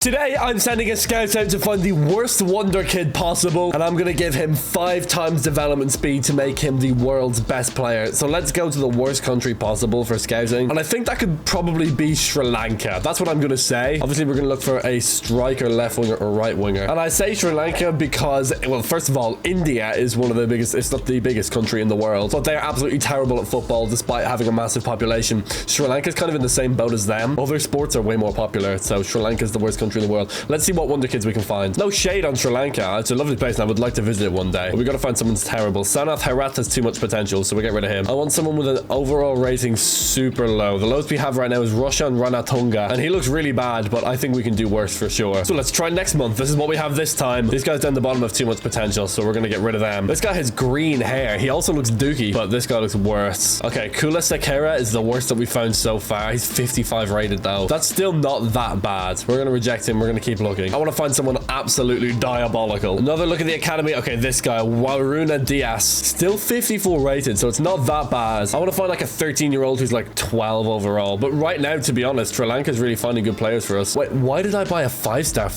Today, I'm sending a scout out to find the worst Wonderkid possible, and I'm going to give him 5 times development speed to make him the world's best player. So let's go to the worst country possible for scouting, and I think that could probably be Sri Lanka. That's what I'm going to say. Obviously, we're going to look for a striker, left winger, or right winger. And I say Sri Lanka because, well, first of all, India is one of the biggest, it's not the biggest country in the world, but they're absolutely terrible at football despite having a massive population. Sri Lanka is kind of in the same boat as them. Other sports are way more popular, so Sri Lanka is the worst country in the world. Let's see what Wonderkids we can find. No shade on Sri Lanka. It's a lovely place and I would like to visit it one day. But we got to find someone that's terrible. Sanath Herath has too much potential, so we get rid of him. I want someone with an overall rating super low. The lowest we have right now is Roshan Ranatunga, and he looks really bad, but I think we can do worse for sure. So let's try next month. This is what we have this time. These guys down the bottom have too much potential, so we're going to get rid of them. This guy has green hair. He also looks dookie, but this guy looks worse. Okay, Kula Sekera is the worst that we found so far. He's 55 rated though. That's still not that bad. We're going to reject him. We're going to keep looking. I want to find someone absolutely diabolical. Another look at the academy. Okay, this guy, Waruna Diaz, still 54 rated, so it's not that bad. I want to find like a 13-year-old who's like 12 overall. But right now, to be honest, Sri Lanka's really finding good players for us. Wait, why did I buy a 5-star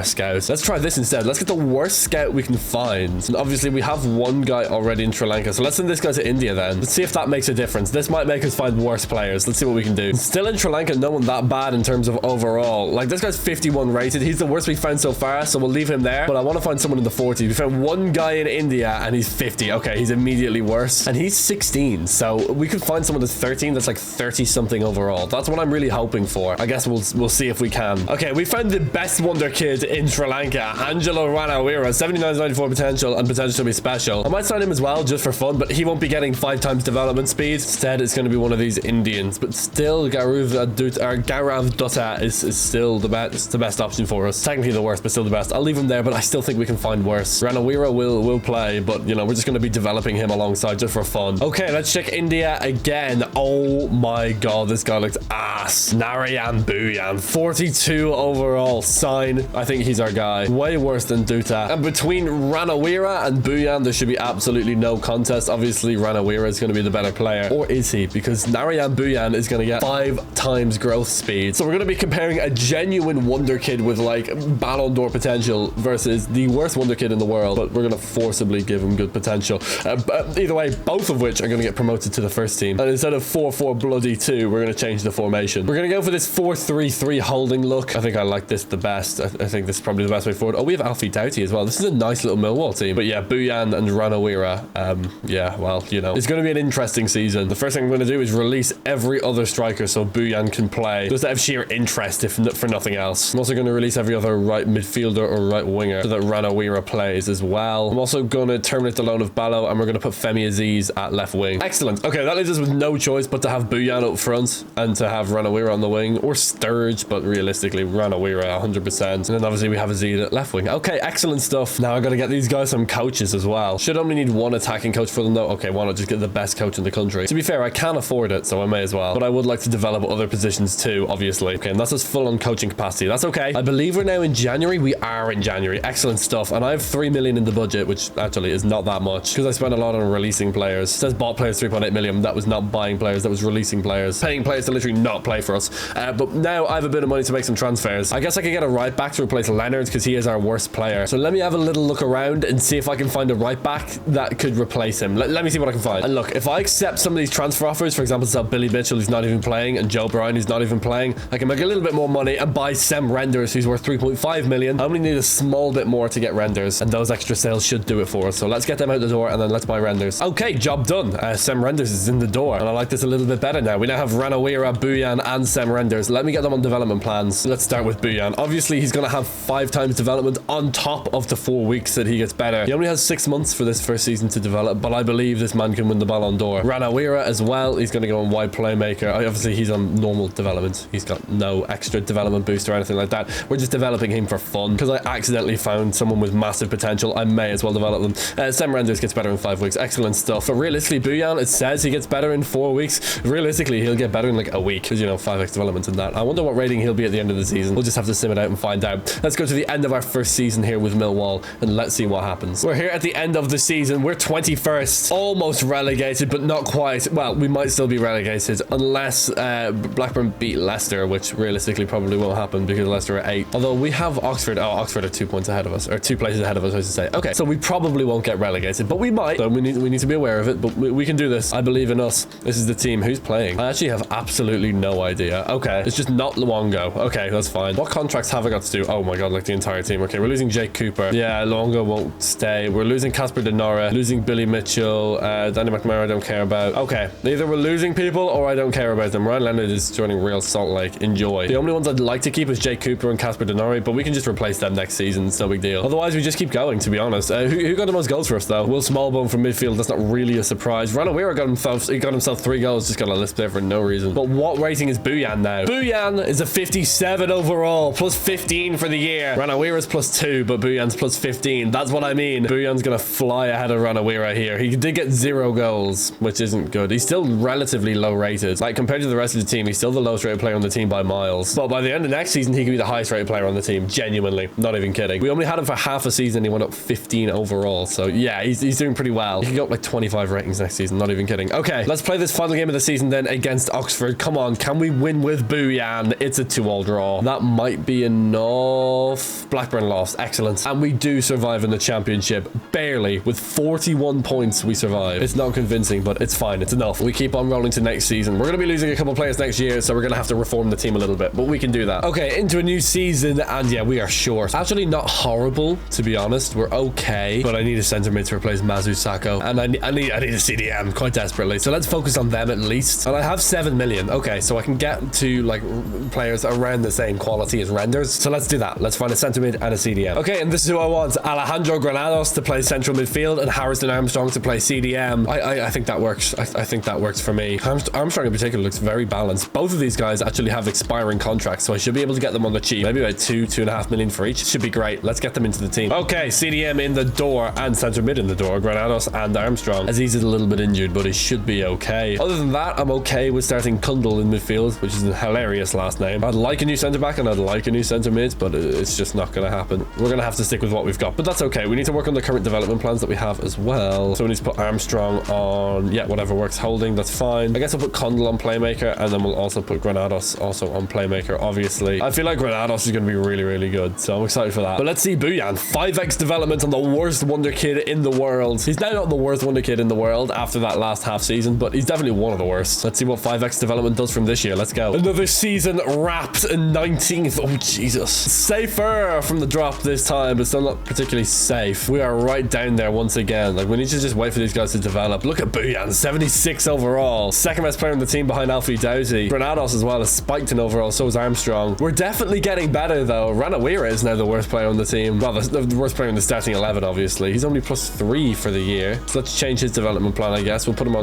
scout? Let's try this instead. Let's get the worst scout we can find. And obviously, we have one guy already in Sri Lanka, so let's send this guy to India then. Let's see if that makes a difference. This might make us find worse players. Let's see what we can do. Still in Sri Lanka, no one that bad in terms of overall. Like, this guy's 51 rated. He's the worst we found so far, so we'll leave him there. But I want to find someone in the 40s. We found one guy in India and he's 50. Okay, he's immediately worse. And he's 16. So we could find someone that's 13 that's like 30 something overall. That's what I'm really hoping for. I guess we'll see if we can. Okay, we found the best Wonderkid in Sri Lanka, Angelo Ranawira, 79-94 potential and potential to be special. I might sign him as well just for fun, but he won't be getting 5 times development speed. Instead, it's going to be one of these Indians. But still, Gaurav Dutta is still the best option for us. Technically the worst, but still the best. I'll leave him there, but I still think we can find worse. Ranawira will play, but you know, we're just going to be developing him alongside just for fun. Okay, let's check India again. Oh my god, this guy looks ass. Narayan Bhuyan, 42 overall. Sign. I think he's our guy. Way worse than Dutta. And between Ranawira and Bhuyan, there should be absolutely no contest. Obviously, Ranawira is going to be the better player. Or is he? Because Narayan Bhuyan is going to get 5 times growth speed. So we're going to be comparing a genuine Wonderkid with like Ballon d'Or potential versus the worst Wonderkid in the world, but we're going to forcibly give him good potential. But either way, both of which are going to get promoted to the first team. And instead of 4-4-2, we're going to change the formation. We're going to go for this 4-3-3 holding look. I think I like this the best. I think this is probably the best way forward. Oh, we have Alfie Doughty as well. This is a nice little Millwall team. But yeah, Bhuyan and Ranawira, yeah, well, you know, it's going to be an interesting season. The first thing I'm going to do is release every other striker so Bhuyan can play, just out of sheer interest, if for nothing else. I'm also going to release every other right midfielder or right winger so that Ranawira plays as well. I'm also going to terminate the loan of Ballo, and we're going to put Femi Aziz at left wing. Excellent. Okay, that leaves us with no choice but to have Bhuyan up front and to have Ranawira on the wing, or Sturge, but realistically Ranawira 100%. And then obviously we have Aziz at left wing. Okay, excellent stuff. Now I've got to get these guys some coaches as well. Should only need one attacking coach for them though. Okay, why not just get the best coach in the country? To be fair, I can't afford it, so I may as well. But I would like to develop other positions too, obviously. Okay, and that's us full on coaching capacity. That's okay. I believe we're now in January. We are in January. Excellent stuff. And I have 3 million in the budget, which actually is not that much because I spent a lot on releasing players. It says bought players 3.8 million. That was not buying players. That was releasing players. Paying players to literally not play for us. But now I have a bit of money to make some transfers. I guess I could get a right back to replace Leonard because he is our worst player. So let me have a little look around and see if I can find a right back that could replace him. Let me see what I can find. And look, if I accept some of these transfer offers, for example, sell Billy Mitchell, who's not even playing, and Joe Bryan, who's not even playing, I can make a little bit more money and buy Sem Renders, who's worth 3.5 million. I only need a small bit more to get Renders, and those extra sales should do it for us. So let's get them out the door and then let's buy Renders. Okay, job done. Sem Renders is in the door, and I like this a little bit better now. We now have Ranawira, Bhuyan, and Sem Renders. Let me get them on development plans. Let's start with Bhuyan. Obviously, he's going to have 5 times development on top of the 4 weeks that he gets better. He only has 6 months for this first season to develop, but I believe this man can win the Ballon d'Or. Ranawira as well. He's going to go on wide playmaker. Obviously, he's on normal development. He's got no extra development boost or anything like that. We're just developing him for fun because I accidentally found someone with massive potential. I may as well develop them. Sem Renders gets better in 5 weeks. Excellent stuff. But realistically, Bhuyan, it says he gets better in 4 weeks. Realistically, he'll get better in like a week because, you know, 5x development in that. I wonder what rating he'll be at the end of the season. We'll just have to sim it out and find out. Let's go to the end of our first season here with Millwall and let's see what happens. We're here at the end of the season. We're 21st, almost relegated, but not quite. Well, we might still be relegated unless Blackburn beat Leicester, which realistically probably won't happen because Leicester are 8. Although we have Oxford. Oh, Oxford are 2 points ahead of us, or 2 places ahead of us, I should say. Okay, so we probably won't get relegated, but we might. So we need to be aware of it, but we can do this. I believe in us. This is the team. Who's playing? I actually have absolutely no idea. Okay, it's just not Luongo. Okay, that's fine. What contracts have I got to do? Oh my god, like the entire team. Okay, we're losing Jake Cooper. Yeah, Luongo won't stay. We're losing Casper De Nora, losing Billy Mitchell, Danny McNamara I don't care about. Okay, either we're losing people or I don't care about them. Ryan Leonard is joining Real Salt Lake. Enjoy. The only ones I'd like to keep is Jake Cooper and Casper De Nora, but we can just replace them next season. It's no big deal. Otherwise, we just keep going, to be honest. Who got the most goals for us, though? Will Smallbone from midfield. That's not really a surprise. Ranawira got himself 3 goals. Just got a list there for no reason. But what rating is Buyan now? Buyan is a 57 overall, plus 15 for the year. Ranawira's plus 2, but Buyan's plus 15. That's what I mean. Buyan's gonna fly ahead of Ranawira here. He did get 0 goals, which isn't good. He's still relatively low rated. Like, compared to the rest of the team, he's still the lowest rated player on the team by miles. But by the end of next season, he could be the highest rated player on the team. Genuinely. Not even kidding. We only had him for half a season. He went up 15 overall. So yeah, he's doing pretty well. He can go up like 25 ratings next season. Not even kidding. Okay, let's play this final game of the season then against Oxford. Come on, can we win with Buyan? It's a 2-all draw. That might be enough. Blackburn lost. Excellent. And we do survive in the championship. Barely. With 41 points, we survive. It's not convincing, but it's fine. It's enough. We keep on rolling to next season. We're going to be losing a couple players next year, so we're going to have to reform the team a little bit, but we can do that. Okay, into a new season, and yeah, we are short. Actually, not horrible, to be honest. We're okay, but I need a centre mid to replace Mazu Sako, and I need a CDM quite desperately. So let's focus on them at least. And I have 7 million. Okay, so I can get to like players around the same quality as Renders. So let's do that. Let's find a centre mid and a CDM. Okay, and this is who I want: Alejandro Granados to play central midfield and Harrison Armstrong to play CDM. I think that works. I think that works for me. Armstrong in particular looks very balanced. Both of these guys actually have expiring contracts, so I should be able to get them on the cheap. Maybe about 2.5 million for each. Should be great. Let's get them into the team. Okay, CDM in the door and centre mid in the door. Granados and Armstrong. Aziz is a little bit injured, but he should be okay. Other than that, I'm okay with starting Kundal in midfield, which is a hilarious last name. I'd like a new centre back and I'd like a new centre mid, but it's just not going to happen. We're going to have to stick with what we've got, but that's okay. We need to work on the current development plans that we have as well. So we need to put Armstrong on, yeah, whatever works. Holding, that's fine. I guess I'll put Kundal on playmaker, and then we'll also put Granados also on playmaker, obviously. I feel like Granados is going to be really, really good, so I'm excited for that. But let's see Buyan. 5x development on the worst wonder kid in the world. He's now not the worst wonder kid in the world after that last half season, but he's definitely one of the worst. Let's see what 5x development does from this year. Let's go. Another season wrapped in 19th. Oh, Jesus. Safer from the drop this time, but still not particularly safe. We are right down there once again. Like, we need to just wait for these guys to develop. Look at Buyan, 76 overall. Second best player on the team behind Alfie Doughty. Granados as well has spiked in overall, so is Armstrong. We're definitely getting better though. Ranawira is now the worst player on the team. Well, the worst player in the starting 11, obviously. He's only plus 3 for the year. So let's change his development plan, I guess. We'll put him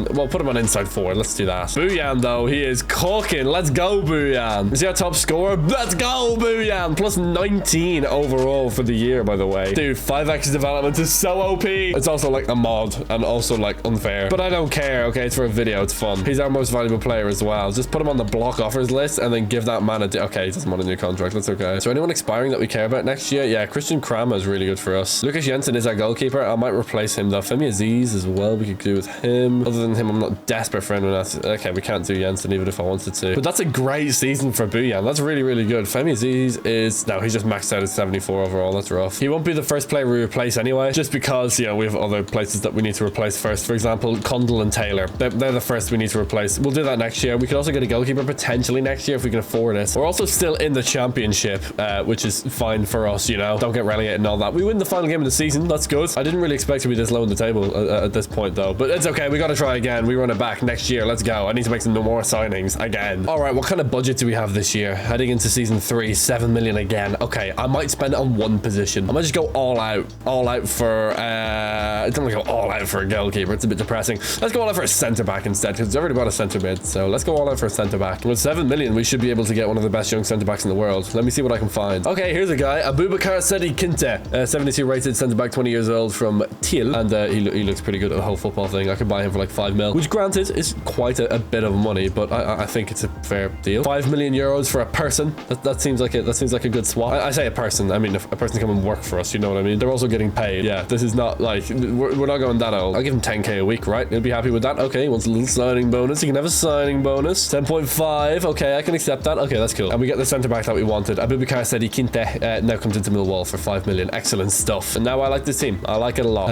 on inside forward. Let's do that. Buyan though, he is cooking. Let's go, Buyan. Is he our top scorer? Let's go, Buyan. Plus 19 overall for the year, by the way. Dude, 5x development is so OP. It's also like a mod and also like unfair, but I don't care. Okay, it's for a video. It's fun. He's our most valuable player as well. Just put him on the block offers list and then give that man a okay, he doesn't want a new contract. That's okay. Is there anyone expiring that we care about next year? Yeah, Christian Kramer is really good for us. Lucas Jensen is our goalkeeper. I might replace him though. Femi Aziz as well. We could do with him. Other than him, I'm not desperate for anyone else. Okay, we can't do Jensen even if I wanted to. But that's a great season for Buyan. That's really, really good. Femi Aziz is... No, he's just maxed out at 74 overall. That's rough. He won't be the first player we replace anyway, just because, you know, we have other places that we need to replace first. For example, Kundal and Taylor. They're the first we need to replace. We'll do that next year. We could also get a goalkeeper potentially next year if we can afford it. We're also still in the championship, which is fine for us, you know. Don't get relegated and all that. We win the final game of the season. That's good. I didn't really expect to be this low in the table at this point though, but it's okay. We got to try again. We run it back next year. Let's go. I need to make some more signings again. All right, what kind of budget do we have this year? Heading into season 3, 7 million again. Okay, I might spend it on one position. I might just go all out for I don't want to go all out for a goalkeeper. It's a bit depressing. Let's go all out for a centre back instead, because I've already bought a centre mid. So let's go all out for a centre back. With 7 million, we should be able to get one of the best young centre backs in the world. Let me see what I can find. Okay, here's a guy, Abubakar Sedi Kinte, 72 rated centre back, 20 years old from Thiel, and he looks pretty good at the whole football thing. I could buy him for like 5 mil, which granted is quite a bit of money, but I think it's a fair deal. 5 million euros for a person. That seems like a good swap. I say a person. I mean, if a person come and work for us, you know what I mean? They're also getting paid. Yeah, this is not like we're not going that old. I'll give him 10k a week, right? He'll be happy with that. Okay, he wants a little signing bonus. He can have a signing bonus. 10.5. Okay, I can accept that. Okay, that's cool. And we get the centre back that we wanted. Abubakar Sadi Kinte now comes into Millwall for 5 million. Excellent stuff. And now I like this team. I like it a lot.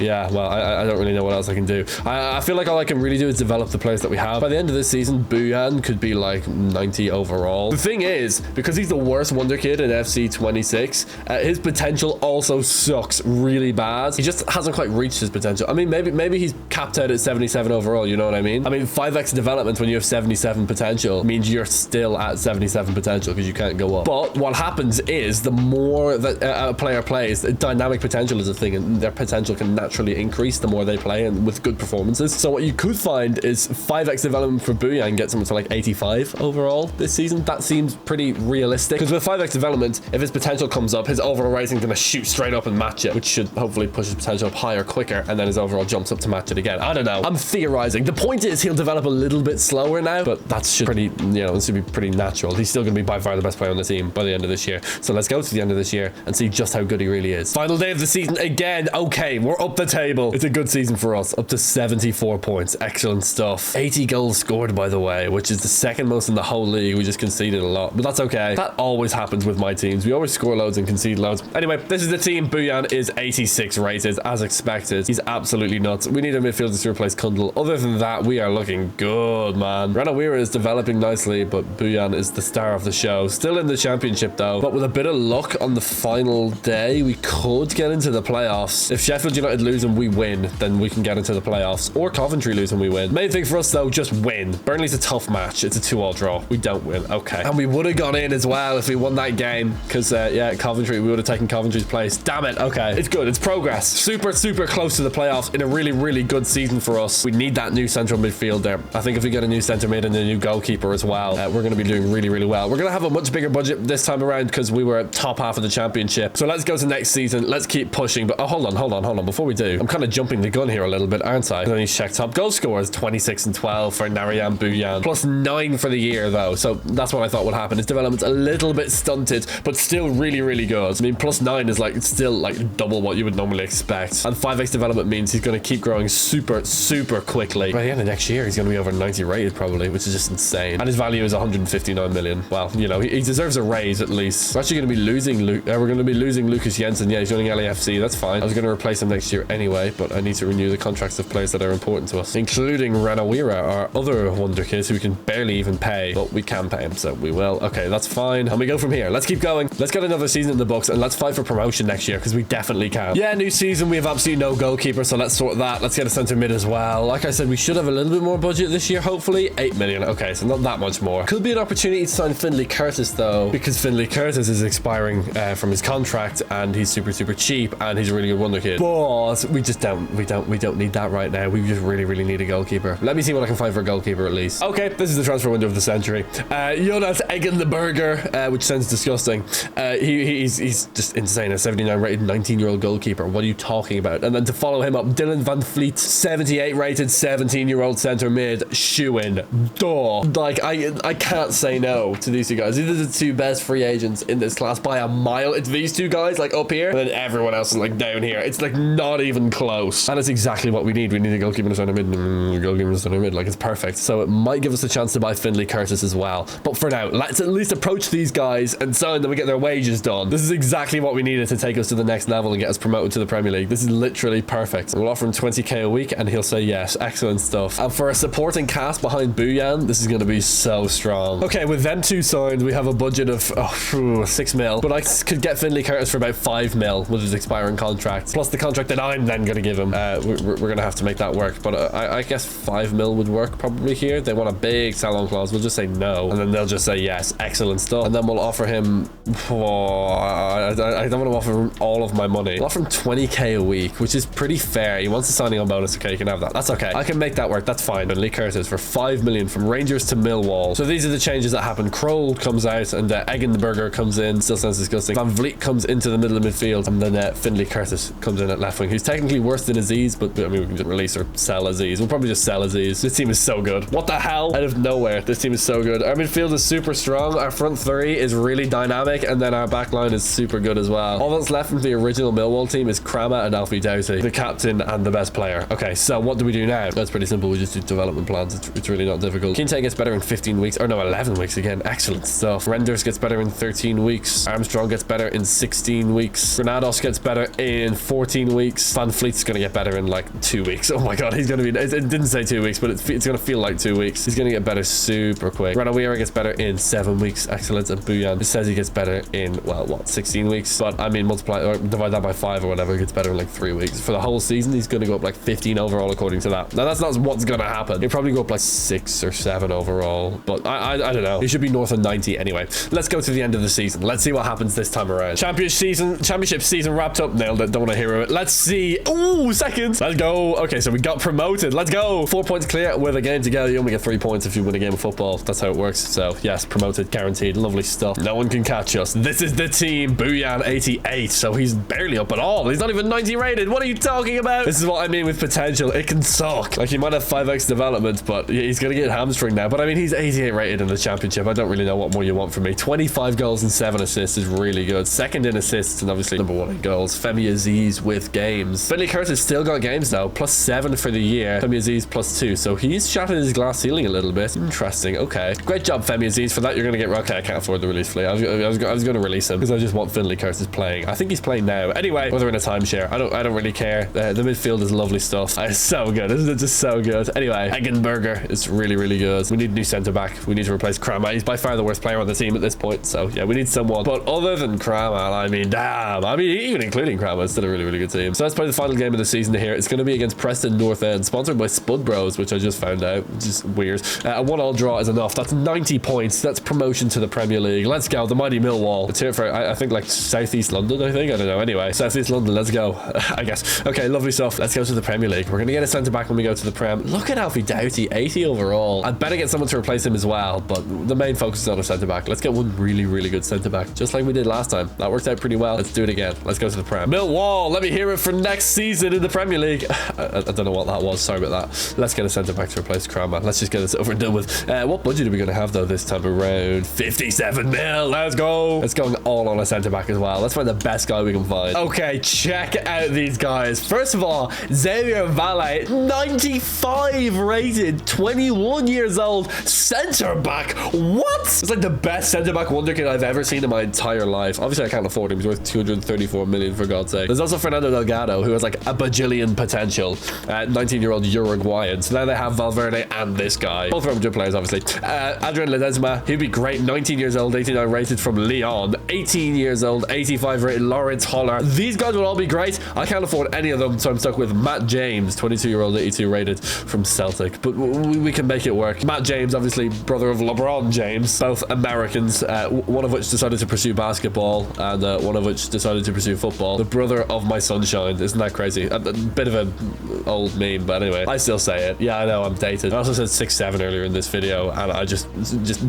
Yeah, well, I don't really know what else I can do. I feel like all I can really do is develop the players that we have. By the end of this season, Buyan could be like 90 overall. The thing is, because he's the worst Wonderkid in FC 26, his potential also sucks really bad. He just hasn't quite reached his potential. I mean, maybe he's capped out at 77 overall, you know what I mean? I mean, 5x development when you have 77 potential means you're still at 77 potential because you can't go up. But what happens is the more that a player plays, dynamic potential is a thing, and their potential can naturally increase the more they play and with good performances. So what you could find is 5x development for Buyan gets him to like 85 overall this season. That seems pretty realistic because with 5x development, if his potential comes up, his overall rating is going to shoot straight up and match it, which should hopefully push his potential up higher quicker, and then his overall jumps up to match it again. I don't know. I'm theorizing. The point is he'll develop a little bit slower now, but that should it should be pretty natural. He's still going to be by far the best player on the team by the end of this year. So let's go to the end of this year and see just how good he really is. Final day of the season again. Okay, we're up the table. It's a good season for us. Up to 74 points. Excellent stuff. 80 goals scored, by the way, which is the second most in the whole league. We just conceded a lot, but that's okay. That always happens with my teams. We always score loads and concede loads. Anyway, this is the team. Buyan is 86 rated, as expected. He's absolutely nuts. We need a midfielder to replace Kundal. Other than that, we are looking good, man. Ranawira is developing nicely, but Buyan is the star of the show. Still in the championship, though, but with a bit of luck on the final day, we could get into the playoffs. If Sheffield United lose and we win, then we can get into the playoffs, or Coventry lose and we win. Main thing for us, though, just win. Burnley's a tough match. It's a 2-2 draw. We don't win. Okay. And we would have gone in as well if we won that game, because, yeah, Coventry, we would have taken Coventry's place. Damn it. Okay. It's good. It's progress. Super, super close to the playoffs in a really, really good season for us. We need that new central midfielder. I think if we get a new centre mid and a new goalkeeper as well, we're going to be doing really, really well. We're going to have a much bigger budget this time around because we were at top half of the championship. So let's go to next season. Let's keep pushing. But hold on. Before we do, I'm kind of jumping the gun here a little bit, aren't I? And then he's checked top goal scorers, 26 and 12 for Narayan Buyan. Plus 9 for the year, though. So that's what I thought would happen. His development's a little bit stunted, but still really, really good. I mean, plus 9 is like still like double what you would normally expect. And 5x development means he's going to keep growing super, super quickly. By the end of next year, he's going to be over 90 rated probably, which is just insane. And his value is 159 million. Well, you know, he deserves a raise at least. We're actually going to be losing we're going to be losing Lucas Jensen. Yeah, he's joining LAFC. That's fine. I was going to replace him next year anyway, but I need to renew the contracts of players that are important to us, including Ranawira, our other wonder kid who we can barely even pay, but we can pay him, so we will. Okay, that's fine. And we go from here. Let's keep going. Let's get another season in the books and let's fight for promotion next year because we definitely can. Yeah, new season. We have absolutely no goalkeeper, so let's sort that. Let's get a centre mid as well. Like I said, we should have a little bit more budget this year, hopefully. 8 million. Okay, so not that much more. Could be an opportunity to sign Finlay Curtis though, because Finlay Curtis is expiring from his contract and he's super, super cheap and he's a really good wonder kid. But we just don't need that right now. We just really, really need a goalkeeper. Let me see what I can find for a goalkeeper at least. Okay, this is the transfer window of the century. Jonas Eggenberger, which sounds disgusting. He's just insane. A 79 rated 19-year-old goalkeeper. What are you talking about? And then to follow him up, Dylan Van Vliet, 78 rated 17-year-old centre mid. Shoo-in. Duh. Like, I can't say no to these two guys. These are the two best free agents in this class by a mile. It's these two guys like up here and then everyone else is like down here. It's like not even close. And it's exactly what we need. We need a goalkeeper and a centre mid. Goalkeeper and a centre mid. Like, it's perfect. So it might give us a chance to buy Finlay Curtis as well. But for now, let's at least approach these guys and sign them and get their wages done. This is exactly what we needed to take us to the next level and get us promoted to the Premier League. This is literally perfect. We'll offer him 20k a week and he'll say yes. Excellent stuff. And for a supporting cast behind Buyan, this is going to be so strong. Okay, with them two signed, we have a budget of 6 mil. But I could get Finlay Curtis for about 5 mil with his expiring contract. Plus the contract that I'm then going to give him. We're going to have to make that work. But I guess 5 mil would work probably here. They want a big sell-on clause. We'll just say no. And then they'll just say yes. Excellent stuff. And then we'll offer him... I don't want to offer him all of my money. We'll offer him 20k a week, which is pretty fair. He wants a signing on bonus. Okay, you can have that. That's okay. I can make that work. That's fine. And Lee Curtis for 5 million from Rangers to Millwall. So these are the changes that happen. Kroll comes out and Eggenberger comes in. Still sounds disgusting. Van Vliet comes into the middle of midfield and then Finlay Curtis comes in at left wing, who's technically worse than Aziz, but I mean, we can just release or sell Aziz. We'll probably just sell Aziz. This team is so good. What the hell? Out of nowhere, this team is so good. Our midfield is super strong. Our front three is really dynamic, and then our back line is super good as well. All that's left from the original Millwall team is Kramer and Alfie Doughty, the captain and the best player. Okay, so what do we do now? That's pretty simple. We just do development plans. It's really not difficult. Kinte gets better in 15 weeks, or no, 11 weeks again. Excellent stuff. Renders gets better in 13 weeks. Armstrong gets better in 16 weeks. Granados gets better in 14 weeks. Van Vliet's gonna get better in like 2 weeks. Oh my god, he's gonna be, it didn't say 2 weeks, but it's gonna feel like 2 weeks. He's gonna get better super quick. Ranawira gets better in 7 weeks. Excellent. And Buyan, it says he gets better in, well, what, 16 weeks? But I mean, multiply or divide that by 5 or whatever, he gets better in like 3 weeks. For the whole season, he's gonna go up like 15 overall according to that. Now that's not what's gonna happen. He'll probably go up like 6 or 7 overall, but I don't know. He should be north of 90 anyway. Let's go to the end of the season. Let's see what happens this time around. Championship season wrapped up. Nailed it. Don't want to hear it. Let's see. Ooh, seconds. Let's go. Okay, so we got promoted. Let's go. 4 points clear with a game to go. You only get 3 points if you win a game of football. That's how it works. So yes, promoted, guaranteed. Lovely stuff. No one can catch us. This is the team. Buyan 88. So he's barely up at all. He's not even 90 rated. What are you talking about? This is what I mean with potential. It can suck. Like, he might have 5x development, but he's gonna get hamstring now. But I mean, he's 88 rated in the championship. I don't really know what more you want from me. 25 goals and 7 assists is really good. Second in assists and obviously number 1 in goals. Femi Aziz with games. Finley Curtis still got games though. +7 for the year. Femi Aziz +2. So he's shattered his glass ceiling a little bit. Interesting. Okay. Great job, Femi Aziz. For that, you're gonna get. Okay, I can't afford the release fee. I was gonna release him because I just want Finley Curtis playing. I think he's playing now. Anyway, whether in a timeshare, I don't really care. The midfield is lovely stuff. It's so good. Isn't it just so good? Anyway, Eggenberger is really, really good. We need a new centre back. We need to replace Kramer. He's by far the worst player on the team at this point. So yeah, we need someone. But other than Kramer, I mean, damn. I mean, even including Kramer, it's still a really, really good team. So let's play the final game of the season here. It's going to be against Preston North End, sponsored by Spud Bros, which I just found out, which is weird. A 1-1 draw is enough. That's 90 points. That's promotion to the Premier League. Let's go. The mighty Millwall. It's here for, I think, like Southeast London, I think. I don't know. Anyway, Southeast London. Let's go. I guess. Okay, lovely stuff. Let's go to the Premier League. We're going to get a centre back when we go to the Prem. Look at Alfie Doughty, 80 overall. I'd better get someone to replace him as well, but the main focus is on a centre back. Let's get one really, really good centre back, just like we did last time. That worked out pretty well. Let's do it again. Let's go to the Prem. Millwall, let me hear it for next season in the Premier League. I don't know what that was. Sorry about that. Let's get a centre back to replace Kramer. Let's just get this over and done with. What budget are we going to have though this time around? 57 mil. Let's go. It's going all on a centre back as well. Let's find the best guy we can find. Okay, check out these guys. First of all, Xavier Valle, 95 rated, 21 years old, centre back. What? It's like the best centre back Wonderkid I've ever seen in my entire life. Obviously, I can't afford him. He's worth 234 million for God's sake. There's also Fernando Delgado, who has like a bajillion potential. 19-year-old Uruguayan. So now they have Valverde and this guy. Both Real Madrid players, obviously. Adrian Ledesma, he'd be great. 19 years old, 89 rated from Lyon. 18 years old, 85 rated Lawrence Holler. These guys will all be great. I can't afford any of them, so I'm stuck with Matt James, 22-year-old, 82 rated from Celtic. But we can make it work. Matt James, obviously brother of LeBron James. Both Americans, one of which decided to pursue basketball and one of which decided to pursue football. The brother of my sunshine. Isn't that crazy? A bit of an old meme, but anyway, I still say it. Yeah, I know, I'm dated. I also said 6'7" earlier in this video, and I just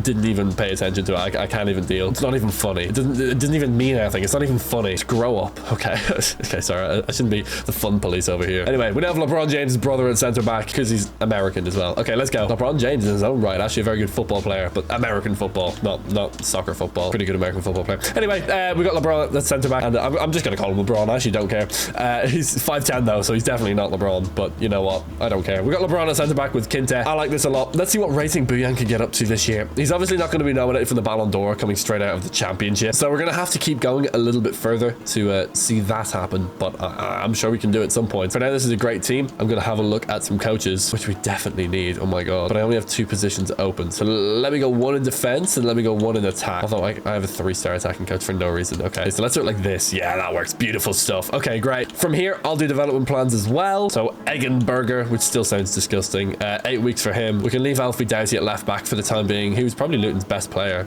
didn't even pay attention to it. I can't even deal. It's not even funny. It doesn't even mean anything. It's not even funny. Just grow up, okay? Okay, sorry. I shouldn't be the fun police over here. Anyway, we now have LeBron James' brother at centre back because he's American as well. Okay, let's go. LeBron James in his own right, actually a very good football player, but American football, not soccer football. Pretty good American football player. Anyway, we got LeBron at centre back, and I'm just gonna call him LeBron. I actually don't care. He's 5'10" though, so he's definitely not LeBron. But you know what? I don't care. We got LeBron at centre back with Kinte. I like this a lot. Let's see what rating Buyan can get up to this year. He's obviously not going to be nominated for the Ballon d'Or coming straight out of the championship, so we're going to have to keep going a little bit further to see that happen. But I'm sure we can do it at some point. For now, this is a great team. I'm going to have a look at some coaches, which we definitely need. Oh my god! But I only have 2 positions open, so let me go 1 in defense and let me go 1 in attack. Although I have a 3-star attacking coach for no reason. Okay, so let's do it like this. Yeah, that works. Beautiful stuff. Okay, great. From here, I'll do development plans as well. So Eggenberger, which still sounds disgusting. 8 weeks for him. We can leave Alfie Doughty at left back for the time being. He was probably Luton's best player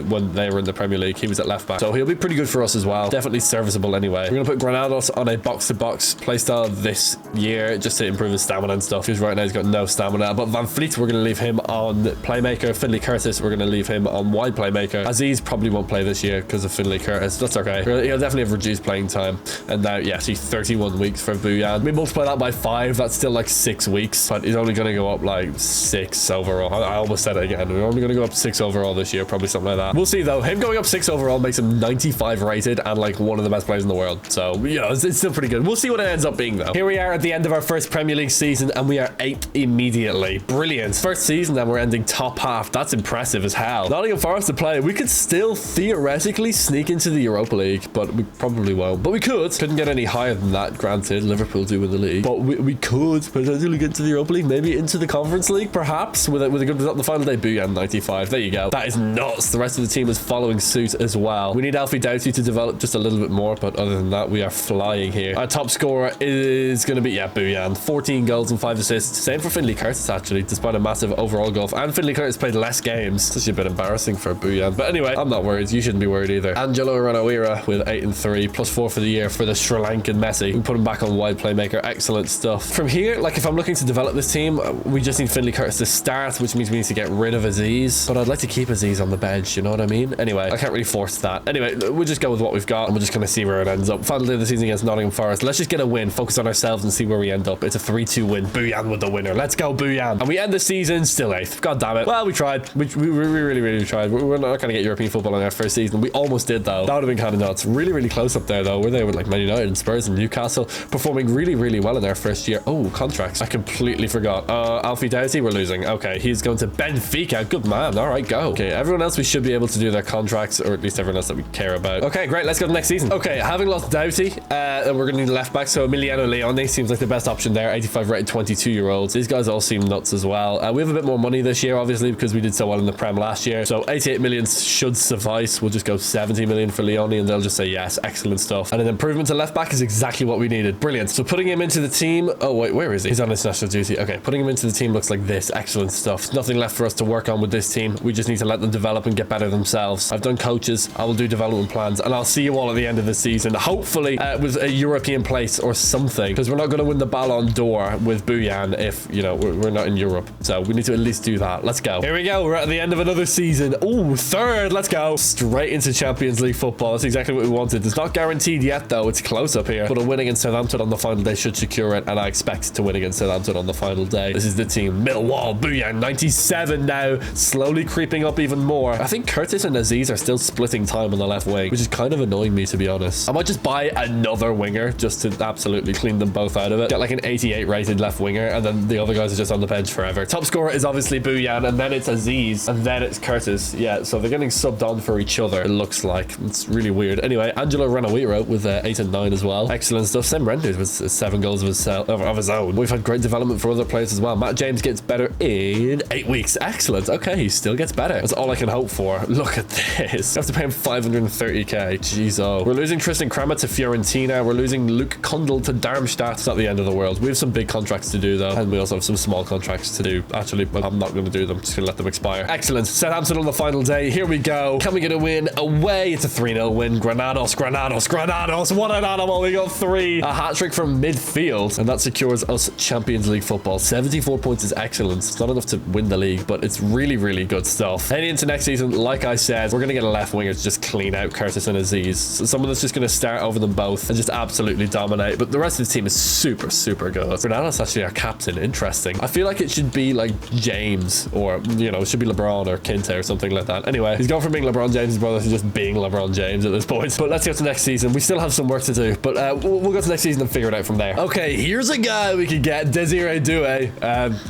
when they were in the Premier League. He was at left back, so he'll be pretty good for us as well. Definitely serviceable anyway. We're gonna put Granados on a box-to-box playstyle this year just to improve his stamina and stuff, because right now he's got no stamina. But Van Vliet, we're gonna leave him on playmaker. Finley Curtis, we're gonna leave him on wide playmaker. Aziz probably won't play this year because of Finley Curtis. That's okay. He'll definitely have reduced playing time. And now, yeah, see, 31 weeks for Buyan. We multiply that by 5. That's still like 6 weeks, but he's only gonna go up like 6 overall. I almost said it again. We're only gonna go up 6 overall this year, probably something like that. We'll see though. Him going up 6 overall makes him 95 rated and like one of the best players in the world. So, you know, it's still pretty good. We'll see what it ends up being though. Here we are at the end of our first Premier League season, and we are 8th immediately. Brilliant. First season and we're ending top half. That's impressive as hell. Nottingham Forest Forest to play. We could still theoretically sneak into the Europa League, but we probably won't. But we could. Couldn't get any higher than that, granted. Liverpool do win the league. But we could potentially get into the Europa League, maybe into the Conference League, perhaps, with a good result on the final day. Booyan 95. There you go. That is nuts. The rest of the team is following suit as well. We need Alfie Doughty to develop just a little bit more, but other than that, we are flying here. Our top scorer is going to be, yeah, Booyan. 14 goals and 5 assists. Same for Finley Curtis, actually, despite a massive overall gulf. And Finley Curtis played less games. It's actually a bit embarrassing for Booyan. But anyway, I'm not worried. You shouldn't be worried either. Angelo Ranawira with 8 and 3, plus 4 for the year for the Sri Lankan Messi. We can put him back on wide playmaker. Excellent stuff. From here, like, if I'm looking to develop this team, we just need Finley Curtis to start, which means we need to get rid of Aziz. But I'd like to keep Aziz on the bench, you know what I mean? Anyway, I can't really force that. Anyway, we'll just go with what we've got, and we'll just kind of see where it ends up. Final day of the season against Nottingham Forest. Let's just get a win, focus on ourselves, and see where we end up. It's a 3-2 win. Booyan with the winner. Let's go, Booyan. And we end the season still 8th. God damn it. Well, we tried. We really tried. We're not going to get European football in our first season. We almost did, though. That would have been kind of nuts. Really close up there, though. We're there with, like, Man United and Spurs and Newcastle, performing really well in their first year. Oh, contracts. I completely forgot. Alfie Doughty, we're losing. Okay, he's going to Benfica. Good man. All right, go. Okay, everyone else, we should be able to do their contracts, or at least everyone else that we care about. Okay, great. Let's go to next season. Okay, having lost Doughty, we're going to need a left back. So Emiliano Leone seems like the best option there. 85 rated 22-year-olds. These guys all seem nuts as well. We have a bit more money this year, obviously, because we did so well in the Prem last year. So 88 million should suffice. We'll just go 70 million for Leone, and they'll just say yes. Excellent stuff. And an improvement to left back is exactly what we needed. Brilliant. So putting him into the team. Oh, wait, where is he? He's on international duty. Okay, putting him into the team looks like this. Excellent stuff. Nothing left for us to work on with this team. We just need to let them develop and get better themselves. I've done coaches. I will do development plans, and I'll see you all at the end of the season. Hopefully with a European place or something, because we're not going to win the Ballon d'Or with Booyan if, you know, we're not in Europe. So we need to at least do that. Let's go. Here we go. We're at the end of another season. Oh, 3rd. Let's go. Straight into Champions League football. That's exactly what we wanted. It's not guaranteed yet, though. It's close up here. But a win against Southampton on the final day should secure it, and I expect to win against Southampton on the final day. This is the team. Millwall. Booyan 97 now. Slowly creeping up even more. I think Curtis and Aziz are still splitting time on the left wing, which is kind of annoying me, to be honest. I might just buy another winger just to absolutely clean them both out of it. Get like an 88 rated left winger, and then the other guys are just on the bench forever. Top scorer is obviously Booyan, and then it's Aziz, and then it's Curtis. Yeah, so they're getting subbed on for each other, it looks like. It's really weird. Anyway, Angelo Ranawira with 8 and 9 as well. Excellent stuff. Sam Renders with 7 goals of his own. We've had great development for other players as well. Matt James gets better in 8 weeks. Excellent. Okay, he still gets better. That's all I can hope for. Look at this. I have to pay him 530k. Jeez, oh. We're losing Tristan Kramer to Fiorentina. We're losing Luke Kundl to Darmstadt. It's not the end of the world. We have some big contracts to do, though, and we also have some small contracts to do. Actually, but I'm not going to do them. Just going to let them expire. Excellent. Southampton on the final day. Here we go. Can we get a win away? It's a 3-0 win. Granados. What an animal. We got 3. A hat-trick from midfield, and that secures us Champions League football. 74 points is excellent. It's not enough to win the league, but it's really good stuff. Heading into next season, like I said, we're going to get a left winger to just clean out Curtis and Aziz. So someone that's just going to start over them both and just absolutely dominate. But the rest of the team is super good. Ronaldo's actually our captain. Interesting. I feel like it should be like James, or, you know, it should be LeBron or Kinte or something like that. Anyway, he's gone from being LeBron James' brother to just being LeBron James at this point. But let's get to next season. We still have some work to do, but we'll go to next season and figure it out from there. Okay, here's a guy we could get. Desiree Doué.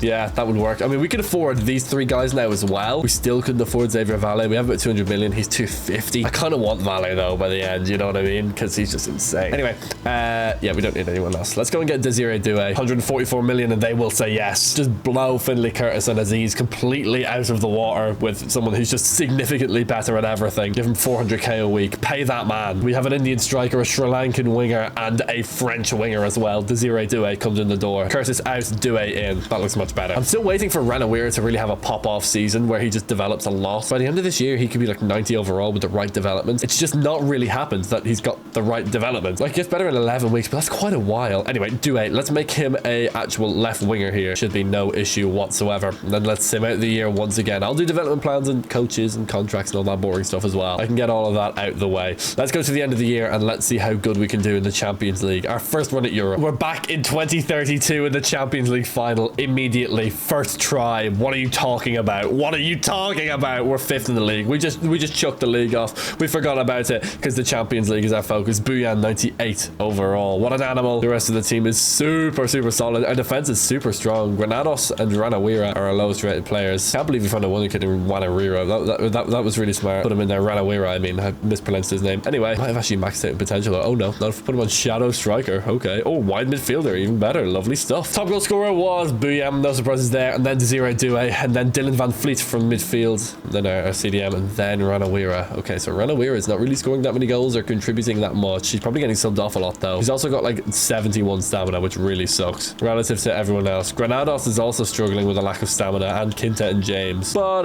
Yeah, that would work. I mean, we could afford these 3 guys now as well. We still couldn't afford Xavier Valle. We have about 200 million. He's 250. I kind of want Valle, though, by the end. You know what I mean? Because he's just insane. Anyway, yeah, we don't need anyone else. Let's go and get Desiree Doué. 144 million, and they will say yes. Just blow Finley Curtis and Aziz completely out of the water with someone who's just significantly better at everything. Give him 400k a week. Pay that man. We have an Indian striker, a Sri Lankan winger, and a French winger as well. Desiree Doué comes in the door. Curtis out, Doué in. That looks much better. I'm still waiting for Ranawira to really have a pop-off season where he just develops a lot. By the end of this year, he could be like 90 overall with the right development. It's just not really happened that he's got the right development. Like, he gets better in 11 weeks, but that's quite a while. Anyway, Doué, let's make him a actual left winger here. Should be no issue whatsoever. And then let's sim out the year once again. I'll do development plans and coaches and contracts and all that boring stuff as well. I can get all of that out the way. Let's go to the end of the year and let's see how good we can do in the Champions League. Our first run at Europe. We're back in 2032 in the Champions League final immediately. First try. What are you talking about? What are you talking about? We're 5th in the league. We just chucked the league off. We forgot about it because the Champions League is our focus. Booyan 98 overall. What an animal. The rest of the team is super solid. Our defense is super strong. Granados and Ranawira are our lowest rated players. Can't believe we found a Wonderkid in Wanariro That was really smart. Put him in there. Ranawira, I mean. I mispronounced his name. Anyway, might have actually maxed out in potential. Oh, no. Not if I put him on shadow striker. Okay. Oh, wide midfielder. Even better. Lovely stuff. Top goal scorer was Buyam. No surprises there. And then Desiree Doué. And then Dylan Van Vliet from midfield. And then our CDM. And then Ranawira. Okay, so Ranawira is not really scoring that many goals or contributing that much. He's probably getting subbed off a lot, though. He's also got like 71 stamina, which really sucks relative to everyone else. Granados is also struggling with a lack of stamina, and Quinta and James. But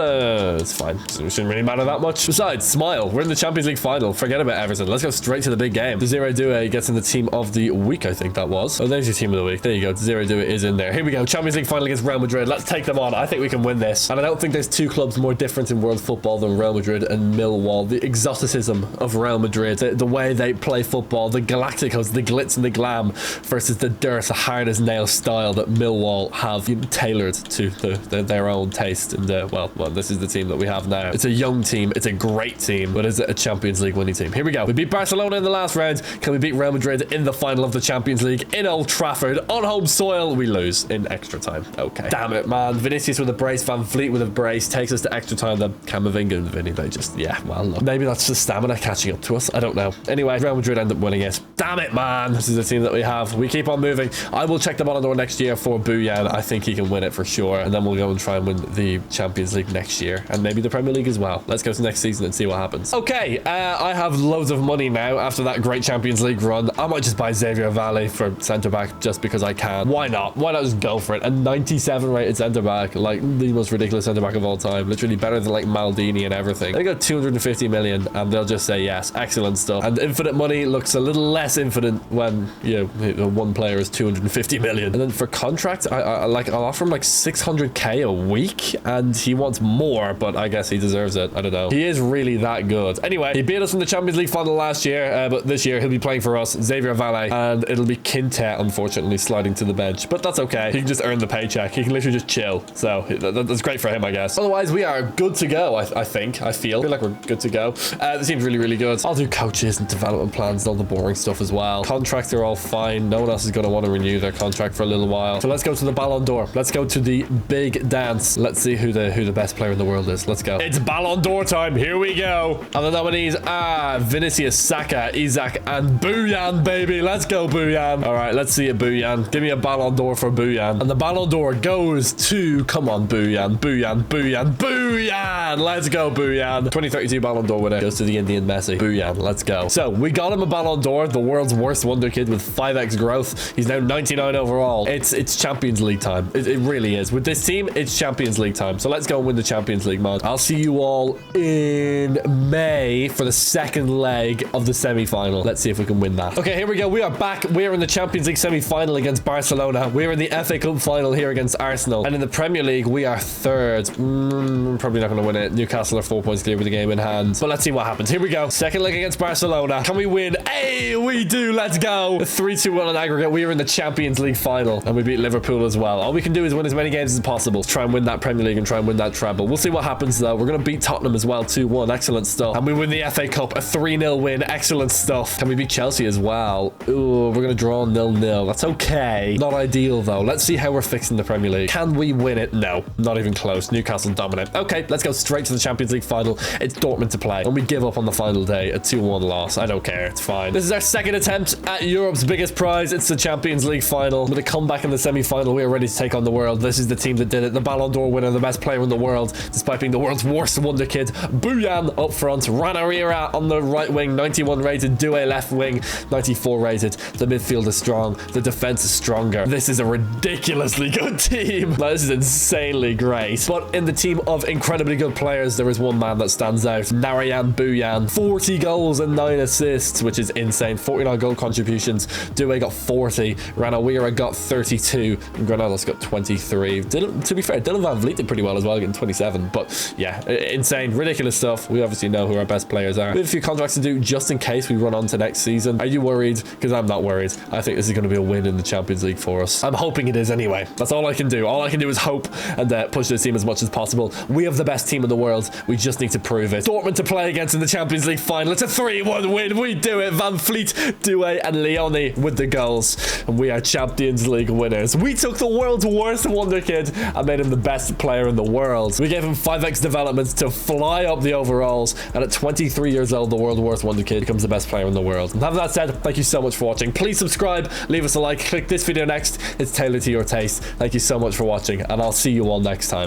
it's fine. So it shouldn't really matter that much. Besides, smile. We're in the Champions League final. Forget about Everton. Let's go straight to the big game. Desiree Doué gets in the team of the week, I think that was. Oh, there's your team of the week. There you go. Desiree Doué is in there. Here we go. Champions League final against Real Madrid. Let's take them on. I think we can win this. And I don't think there's two clubs more different in world football than Real Madrid and Millwall. The exoticism of Real Madrid, the way they play football, the Galacticos, the glitz and the glam versus the dirt, the hard as nail style that Millwall have tailored to their own taste. And well, this is the team that we have now. It's a young team. It's a great team, but is it a Champions League winning team? Here we go. We beat Barcelona in the last round. Can we beat Real Madrid in the final of the Champions League in Old Trafford on home soil? We lose in extra time. Okay. Damn it, man. Vinicius with a brace, Van Vliet with a brace takes us to extra time. Then Camavinga and Vinny, they just, yeah, well, look. Maybe that's the stamina catching up to us. I don't know. Anyway, Real Madrid end up winning it. Damn it, man. This is the team that we have. We keep on moving. I will check the Ballon d'Or next year for Buyan. I think he can win it for sure. And then we'll go and try and win the Champions League next year. And maybe the Premier League as well. Let's go to next season and see what happens. Okay, I have loads of money now after that great Champions League run. I might just buy Xavier Valley for centre-back just because I can. Why not? Why not just go for it? A 97 rated centre-back, like the most ridiculous centre-back of all time. Literally better than like Maldini and everything. They got 250 million and they'll just say yes. Excellent stuff. And infinite money looks a little less infinite when, you know, one player is 250 million. And then for contract, I'll offer him like 600k a week and he wants more, but I guess he deserves it. I don't know. He is really that good. Anyway, he beat us in the Champions League final last year, but this year he'll be playing for us, Xavier Valley, and it'll be Quinta, unfortunately, sliding to the bench. But that's okay. He can just earn the paycheck. He can literally just chill. So that's great for him, I guess. Otherwise, we are good to go, I feel like we're good to go. The team's really, really good. I'll do coaches and development plans and all the boring stuff as well. Contracts are all fine. No one else is going to want to renew their contract for a little while. So let's go to the Ballon d'Or. Let's go to the big dance. Let's see who the best player in the world is. Let's go. It's Ballon d'Or time. Here we go. And the nominees are Vinicius, Saka, Isaac, and Buyan, baby. Let's go, Buyan. All right, let's see it, Buyan. Give me a Ballon d'Or for Buyan. And the Ballon d'Or goes to, come on, Buyan, Buyan, Buyan, Buyan. Let's go, Buyan. 2032 Ballon d'Or winner goes to the Indian Messi. Buyan, let's go. So we got him a Ballon d'Or, the world's worst Wonderkid with 5x growth. He's now 99 overall. It's Champions League time. It really is. With this team, it's Champions League time. So let's go and win the Champions League, man. I'll see you all in May for the second leg of the semi-final. Let's see if we can win that. Okay, here we go. We are back. We're in the Champions League semi-final against Barcelona. We're in the FA Cup final here against Arsenal. And in the Premier League, we are third. Probably not going to win it. Newcastle are 4 points clear with the game in hand. But let's see what happens. Here we go. Second leg against Barcelona. Can we win? Hey, we do. Let's go. 3-2-1 on aggregate. We are in the Champions League final. And we beat Liverpool as well. All we can do is win as many games as possible. Try and win that Premier League and try and win that treble. We'll see what happens, though. We're going to beat Tottenham as well. 2-1. Excellent stuff. And we win the FA Cup. A 3-0 win. Excellent stuff. Can we beat Chelsea as well? Ooh, we're going to draw 0-0. That's okay. Not ideal, though. Let's see how we're fixing the Premier League. Can we win it? No. Not even close. Newcastle dominant. Okay, let's go straight to the Champions League final. It's Dortmund to play. And we give up on the final day. A 2-1 loss. I don't care. It's fine. This is our second attempt at Europe's biggest prize. It's the Champions League final. With a comeback in the semi-final, we are ready to take on the world. This is the team that did it. The Ballon d'Or winner, the best player in the world, despite being the world's worst Wonderkid. Buyan up front. Ranarira on the right wing, 91 rated. Doué left wing, 94 rated. The midfield is strong. The defense is stronger. This is a ridiculously good team. Like, this is insanely great. But in the team of incredibly good players, there is one man that stands out. Narayan Buyan. 40 goals and 9 assists, which is insane. 49 goal contributions. Doué got 40. Ranawira got 32. And Granados got 23. To be fair, Dylan Van Vliet did pretty well as well, getting 27. But yeah, insane. Ridiculous stuff. We obviously know who our best players are. We have a few contracts to do just in case we run on to next season. Are you worried? Because I'm not worried. I think this is going to be a win in the Champions League for us. I'm hoping it is anyway. That's all I can do. All I can do is hope and push this team as much as possible. We have the best team in the world. We just need to prove it. Dortmund to play against in the Champions League final. It's a 3-1 win. We do it. Van Vliet, Doué, and Leone with the goals. And we are Champions League winners. We took the world's worst Wonderkid and made him the best player in the world. We gave him 5x developments to fly up the overalls, and at 23 years old, the world's worst Wonderkid becomes the best player in the world. And having that said, thank you so much for watching. Please subscribe, leave us a like, click this video next. It's tailored to your taste. Thank you so much for watching, and I'll see you all next time.